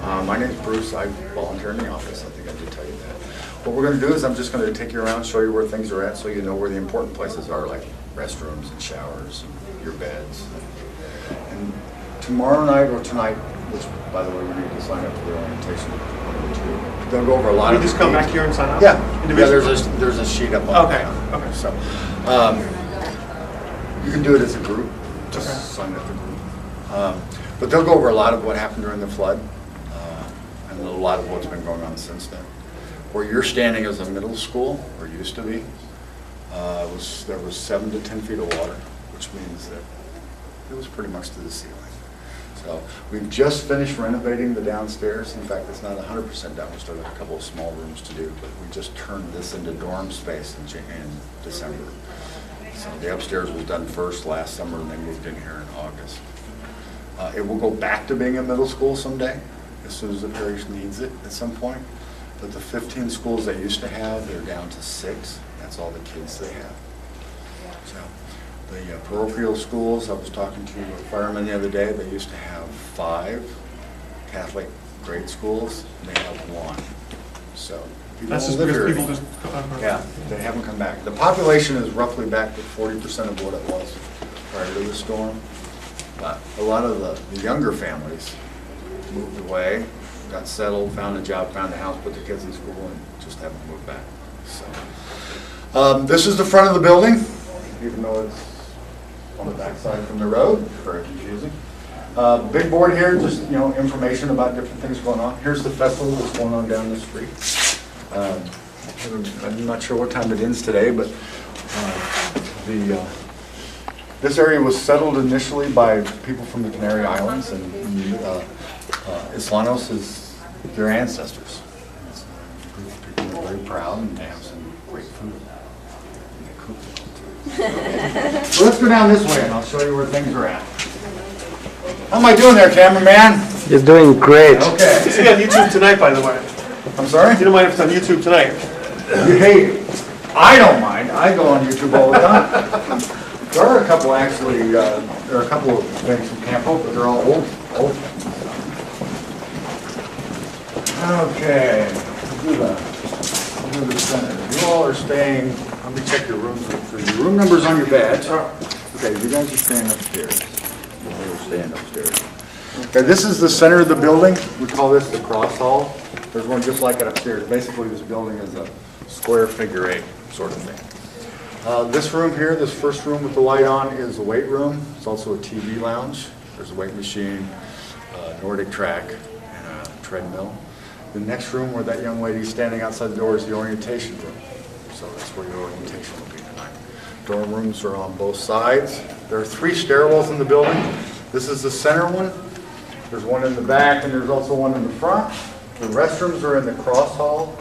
My name's Bruce. I volunteer in the office. I think I did tell you that. What we're going to do is I'm just going to take you around, show you where things are at, so you know where the important places are, like restrooms and showers and your beds. And tomorrow night or tonight, which, by the way, we need to sign up for the orientation. They'll go over a lot of. You just come back here and sign up? Yeah. There's a sheet up on Okay. the Okay. So, you can do it as a group. Just Okay. sign up the group. But they'll go over a lot of what happened during the flood, and a lot of what's been going on since then. Where you're standing as a middle school, or used to be, there was 7 to 10 feet of water, which means that it was pretty much to the ceiling. So we've just finished renovating the downstairs. In fact, it's not 100% done. We still got a couple of small rooms to do, but we just turned this into dorm space in December. So the upstairs was done first last summer, and they moved in here in August. It will go back to being a middle school someday, as soon as the parish needs it at some point. But the 15 schools they used to have, they're down to 6. That's all the kids they have. So the parochial schools, I was talking to a fireman the other day, they used to have 5 Catholic grade schools, and they have 1. So people That's just live because here. people just. Yeah, they haven't come back. The population is roughly back to 40% of what it was prior to the storm. But a lot of the younger families moved away, got settled, found a job, found a house, put their kids in school, and just haven't moved back. So, this is the front of the building, even though it's on the backside from the road. Very confusing. Big board here, just information about different things going on. Here's the festival that's going on down the street. I'm not sure what time it ends today, but this area was settled initially by people from the Canary Islands, and Islanos is their ancestors. It's a group of people who are very proud, and they have some great food. And they cook it all too. So let's go down this way, and I'll show you where things are at. How am I doing there, cameraman? You're doing great. Okay. It's on YouTube tonight, by the way. I'm sorry? You don't mind if it's on YouTube tonight? Hey, I don't mind. I go on YouTube all the time. There are a couple actually, there are a couple of things from Camp Hope, but they're all old. Okay, we'll do the center. You all are staying, let me check your rooms for you. Room numbers on your badge. Okay, you guys are staying upstairs. You're staying upstairs. Okay, this is the center of the building. We call this the cross hall. There's one just like it upstairs. Basically, this building is a square figure 8 sort of thing. This room here, this first room with the light on, is the weight room. It's also a TV lounge. There's a weight machine, a Nordic track, and a treadmill. The next room where that young lady's standing outside the door is the orientation room. So that's where your orientation will be tonight. Dorm rooms are on both sides. There are 3 stairwells in the building. This is the center one. There's one in the back, and there's also one in the front. The restrooms are in the cross hall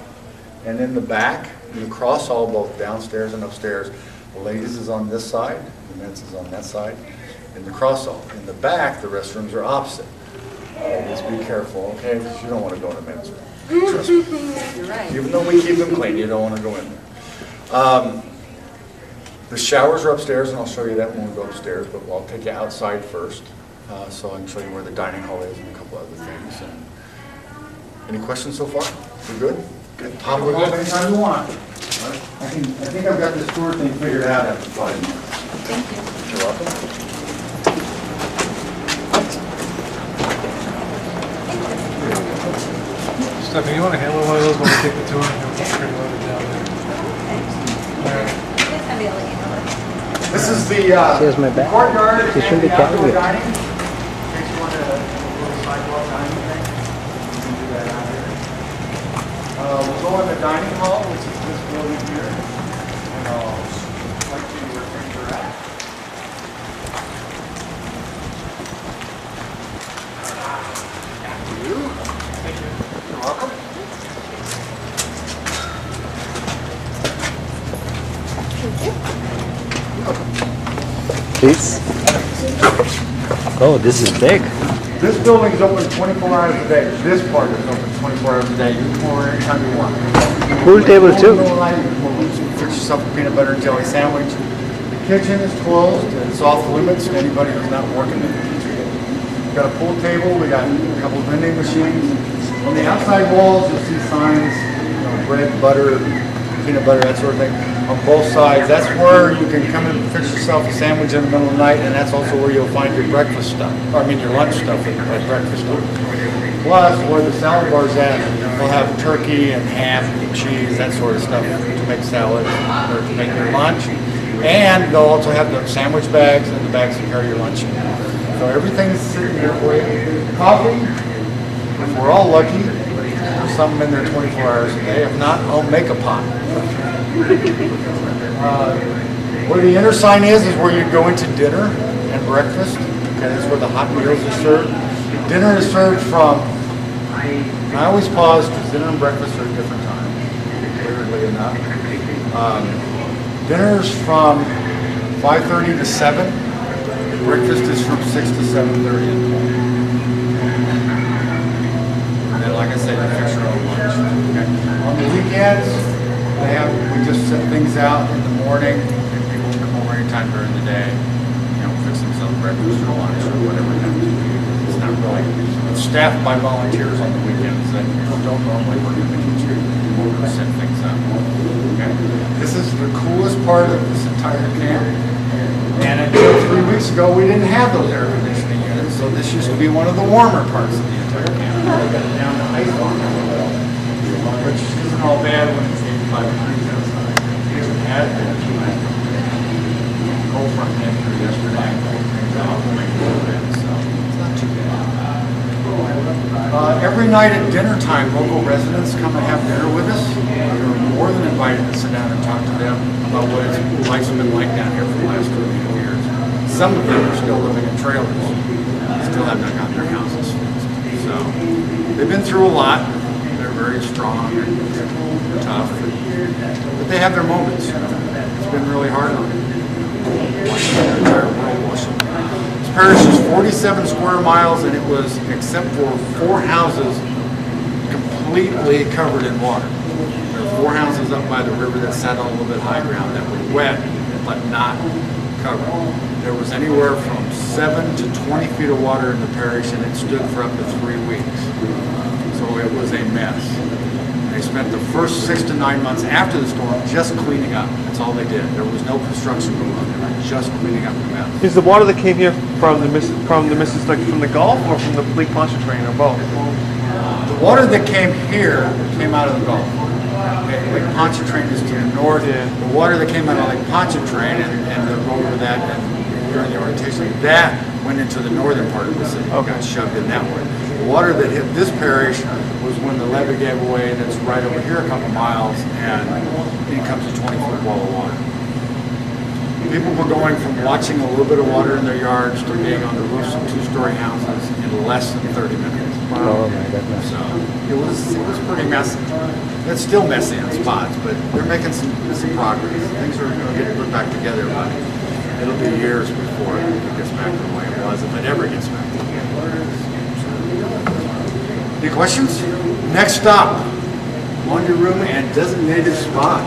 and in the back. In the cross hall, both downstairs and upstairs. The ladies is on this side, the men's is on that side. In the cross hall. In the back, the restrooms are opposite. Just be careful, okay? Because you don't want to go in the men's room. Trust me. You're right. Even though we keep them clean, you don't want to go in there. The showers are upstairs, and I'll show you that when we go upstairs, but I'll take you outside first, so I can show you where the dining hall is and a couple other things. And any questions so far? We're good? Tom, we'll go anytime you want. I think I've got this tour thing figured out after 5 minutes. Thank you. You're welcome. Stephanie, you want to handle one of those when we take the tour? It's pretty loaded down there. Next time you'll let you know. This is the Here's my bag. courtyard You and should be the outdoor carrying it. dining. In case you want a little sidewalk dining thing, you can do that out here. We'll go in the dining hall, which is this building here, and I'll point to you where things are at. After you. Thank you. You're welcome. Please. Oh, this is big. This building is open 24 hours a day. This part is open 24 hours a day. You can come over anytime you want. Pool table too. You can fix yourself a peanut butter and jelly sandwich. The kitchen is closed. It's off limits to anybody who's not working in the kitchen. We've got a pool table. We got a couple of vending machines. On the outside walls, you'll see signs, you know, bread, butter, peanut butter, that sort of thing, on both sides. That's where you can come and fix yourself a sandwich in the middle of the night, and that's also where you'll find your breakfast stuff, or I mean your lunch stuff, like breakfast stuff. Plus, where the salad bar's at, we'll have turkey and ham and cheese, that sort of stuff to make salad or to make your lunch. And they'll also have the sandwich bags and the bags to carry your lunch in. So everything's sitting here for you. Coffee, if we're all lucky, there's something in there 24 hours a day. If not, I'll make a pot. Where the inner sign is where you go into dinner and breakfast. Okay, that's where the hot meals are served. Dinner is served from, I always pause because dinner and breakfast are at different times, weirdly enough. Dinner is from 5:30 to 7. Breakfast is from 6 to 7:30 in the morning. And then, like I said, you fix your own lunch. Okay. On the weekends, we just set things out in the morning, and people can come over anytime during the day, you know, fix themselves breakfast or lunch or whatever it happens to be. It's not really, it's staffed by volunteers on the weekends that don't normally work in the kitchen. We'll set things up. Okay. This is the coolest part of this entire camp. And until 3 weeks ago, we didn't have those air conditioning units, so this used to be one of the warmer parts of the entire camp. We got it down to ice on it, which isn't all bad when it's 85 degrees outside. It had been cold front temperature yesterday. So it's not too bad. Every night at dinner time, local residents come and have dinner with us. You're more than invited to sit down and talk to them about what life's been like down here for the last 2 years. Some of them are still living in trailers, still have not gotten their houses fixed. So they've been through a lot. They're very strong and tough, but they have their moments. You know. It's been really hard on them. Watching their entire world wash away. This parish is 47 square miles, and it was, except for 4 houses, completely covered in water. There were 4 houses up by the river that sat on a little bit high ground that were wet, but not covered. There was anywhere from 7 to 20 feet of water in the parish, and it stood for up to 3 weeks. So it was a mess. They spent the first 6 to 9 months after the storm just cleaning up. That's all they did. There was no construction going on. They were just cleaning up the mess. Is the water that came here from the Mississippi, from the Gulf or from the Lake Pontchartrain or both? The water that came here came out of the Gulf. Okay, Lake Pontchartrain is to the north. Yeah. The water that came out of Lake Pontchartrain and the road over that and during the orientation, that went into the northern part of the city. Okay. Got shoved in that way. The water that hit this parish was when the levee gave away, and it's right over here a couple miles, and in comes a 20-foot wall of water. People were going from watching a little bit of water in their yards to being on the roofs of 2-story houses in less than 30 minutes. Oh my goodness. So it was pretty messy. It's still messy in spots, but they're making some progress. Things are going to get put back together, but it'll be years before it gets back to the way it was, if it ever gets back to the way it was. Any questions? Next stop, laundry room and designated spot.